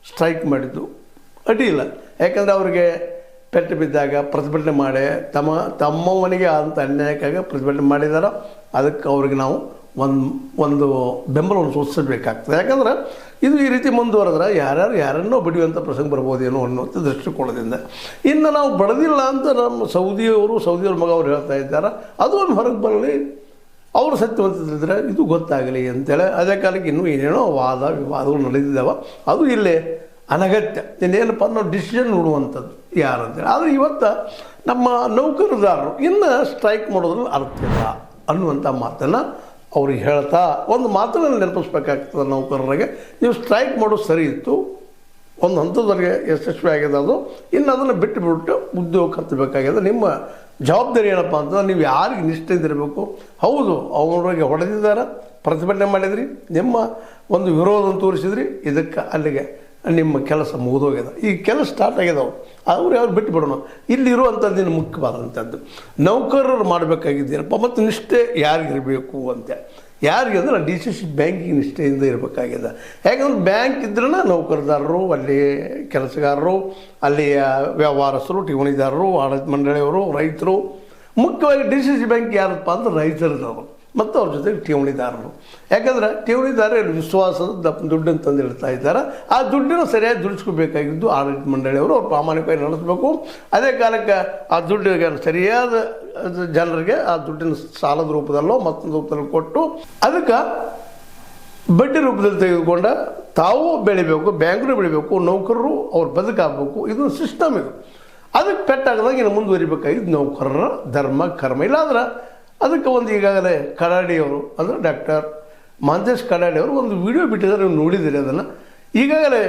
Strike ಮಾಡಿದ್ದು ಅಡ್ಡಿ ಇಲ್ಲ. ಯಾಕಂದರೆ ಅವ್ರಿಗೆ ಪೆಟ್ಟು ಬಿದ್ದಾಗ ಪ್ರತಿಭಟನೆ ಮಾಡಿ ತಮ್ಮವನಿಗೆ ಆದಂಥ ಅನ್ಯಾಯಕ್ಕಾಗಿ ಪ್ರತಿಭಟನೆ ಮಾಡಿದಾರೋ ಅದಕ್ಕೆ ಅವ್ರಿಗೆ ನಾವು ಒಂದು ಬೆಂಬಲವನ್ನು ಸೂಚಿಸಬೇಕಾಗ್ತದೆ. ಯಾಕಂದ್ರೆ ಇದು ಈ ರೀತಿ ಮುಂದುವರೆದ್ರೆ ಯಾರನ್ನೋ ಬಡಿಯುವಂಥ ಪ್ರಸಂಗ ಬರ್ಬೋದೇನೋ ಅನ್ನುವಂಥ ದೃಷ್ಟಿಕೋನದಿಂದ. ಇನ್ನು ನಾವು ಬಡದಿಲ್ಲ ಅಂತ ನಮ್ಮ ಸೌದಿಯವ್ರ ಮಗ ಅವ್ರು ಹೇಳ್ತಾ ಇದ್ದಾರೆ, ಅದು ಒಂದು ಹೊರಗೆ ಬರಲಿ, ಅವರು ಸತ್ಯವಂತಿದ್ರೆ ಇದು ಗೊತ್ತಾಗಲಿ ಅಂತೇಳಿ. ಅದೇ ಕಾಲಕ್ಕೆ ಇನ್ನೂ ಏನೇನೋ ವಿವಾದಗಳು ನಡೆದಿದ್ದಾವೆ. ಅದು ಇಲ್ಲೇ ಅನಗತ್ಯ. ಇನ್ನೇನಪ್ಪ ನಾವು ಡಿಸಿಷನ್ ನೋಡುವಂಥದ್ದು ಯಾರು ಅಂತೇಳಿ. ಆದರೆ ಇವತ್ತು ನಮ್ಮ ನೌಕರದಾರರು ಇನ್ನು ಸ್ಟ್ರೈಕ್ ಮಾಡೋದ್ರಲ್ಲಿ ಅರ್ಥ ಇಲ್ಲ ಅನ್ನುವಂಥ ಮಾತನ್ನು ಅವ್ರಿಗೆ ಹೇಳ್ತಾ ಒಂದು ಮಾತನ್ನು ನೆನಪಿಸ್ಬೇಕಾಗ್ತದೆ ನೌಕರರಿಗೆ. ನೀವು ಸ್ಟ್ರೈಕ್ ಮಾಡೋದು ಸರಿ ಇತ್ತು, ಒಂದು ಹಂತದವರೆಗೆ ಯಶಸ್ವಿ ಆಗಿದೆ, ಅದು ಇನ್ನು ಅದನ್ನು ಬಿಟ್ಟು ಉದ್ಯೋಗ ಹತ್ತಬೇಕಾಗಿದೆ. ನಿಮ್ಮ ಜವಾಬ್ದಾರಿ ಏನಪ್ಪ ಅಂತಂದ್ರೆ ನೀವು ಯಾರಿಗೆ ನಿಷ್ಠೆಯಿಂದ ಇರಬೇಕು. ಹೌದು, ಅವ್ರಿಗೆ ಹೊಡೆದಿದ್ದಾರೆ, ಪ್ರತಿಭಟನೆ ಮಾಡಿದ್ರಿ, ನಿಮ್ಮ ಒಂದು ವಿರೋಧವನ್ನು ತೋರಿಸಿದ್ರಿ, ಇದಕ್ಕೆ ಅಲ್ಲಿಗೆ ನಿಮ್ಮ ಕೆಲಸ ಮುಗಿದೋಗ್ಯದ. ಈ ಕೆಲಸ ಸ್ಟಾರ್ಟ್ ಆಗ್ಯದವು, ಅವ್ರು ಬಿಟ್ಟು ಬಿಡೋಣ. ಇಲ್ಲಿರುವಂಥದ್ದು ಮುಖ್ಯವಾದಂಥದ್ದು ನೌಕರರು ಮಾಡಬೇಕಾಗಿದ್ದೇನಪ್ಪ ಮತ್ತು ನಿಷ್ಠೆ ಯಾರಿಗಿರಬೇಕು ಅಂತ. ಯಾರಿಗೆ ಅಂದರೆ DCC ಬ್ಯಾಂಕಿಗೆ ನಿಷ್ಠೆಯಿಂದ ಇರಬೇಕಾಗಿದೆ. ಯಾಕಂದ್ರೆ ಬ್ಯಾಂಕ್ ಇದ್ರೂ ನೌಕರದಾರರು, ಅಲ್ಲಿ ಕೆಲಸಗಾರರು, ಅಲ್ಲಿಯ ವ್ಯವಹಾರಸ್ಥರು, ಠೇವಣಿದಾರರು, ಆಡಳಿತ ಮಂಡಳಿಯವರು, ರೈತರು, ಮುಖ್ಯವಾಗಿ DCC ಬ್ಯಾಂಕ್ ಯಾರಪ್ಪ ಅಂದ್ರೆ ರೈತರದವರು ಮತ್ತು ಅವ್ರ ಜೊತೆಗೆ ಠೇವಣಿದಾರರು. ಯಾಕಂದರೆ ಠೇವಣಿದಾರರು ವಿಶ್ವಾಸದ ದುಡ್ಡನ್ನು ತಂದಿಡ್ತಾ ಇದ್ದಾರೆ. ಆ ದುಡ್ಡನ್ನು ಸರಿಯಾಗಿ ದುಡಿಸ್ಕೋಬೇಕಾಗಿದ್ದು ಆಡಳಿತ ಮಂಡಳಿಯವರು ಅವ್ರು ಪ್ರಾಮಾಣಿಕವಾಗಿ ನಡೆಸಬೇಕು. ಅದೇ ಕಾಲಕ್ಕೆ ಆ ದುಡ್ಡಿಗೆ ಸರಿಯಾದ ಜನರಿಗೆ ಆ ದುಡ್ಡಿನ ಸಾಲದ ರೂಪದಲ್ಲೋ ಮತ್ತೊಂದು ರೂಪದಲ್ಲಿ ಕೊಟ್ಟು ಅದಕ್ಕೆ ಬಡ್ಡಿ ರೂಪದಲ್ಲಿ ತೆಗೆದುಕೊಂಡ ತಾವು ಬೆಳಿಬೇಕು, ಬ್ಯಾಂಕ್ನು ಬೆಳಿಬೇಕು, ನೌಕರರು ಅವ್ರು ಬದುಕಾಗಬೇಕು. ಇದು ಸಿಸ್ಟಮ್. ಇದು ಅದಕ್ಕೆ ಪೆಟ್ಟಾಗದಾಗ ಇನ್ನು ಮುಂದುವರಿಬೇಕಾಗಿದ್ದು ನೌಕರರ ಧರ್ಮ ಕರ್ಮ. ಇಲ್ಲಾಂದ್ರೆ ಅದಕ್ಕೆ ಒಂದು ಈಗಾಗಲೇ ಕಡಾಡಿಯವರು ಅಂದರೆ ಡಾಕ್ಟರ್ ಮಂಜೇಶ್ ಕಡಾಡಿಯವರು ಒಂದು ವಿಡಿಯೋ ಬಿಟ್ಟಿದ್ದಾರೆ, ನೀವು ನೋಡಿದ್ದೀರಿ ಅದನ್ನು. ಈಗಾಗಲೇ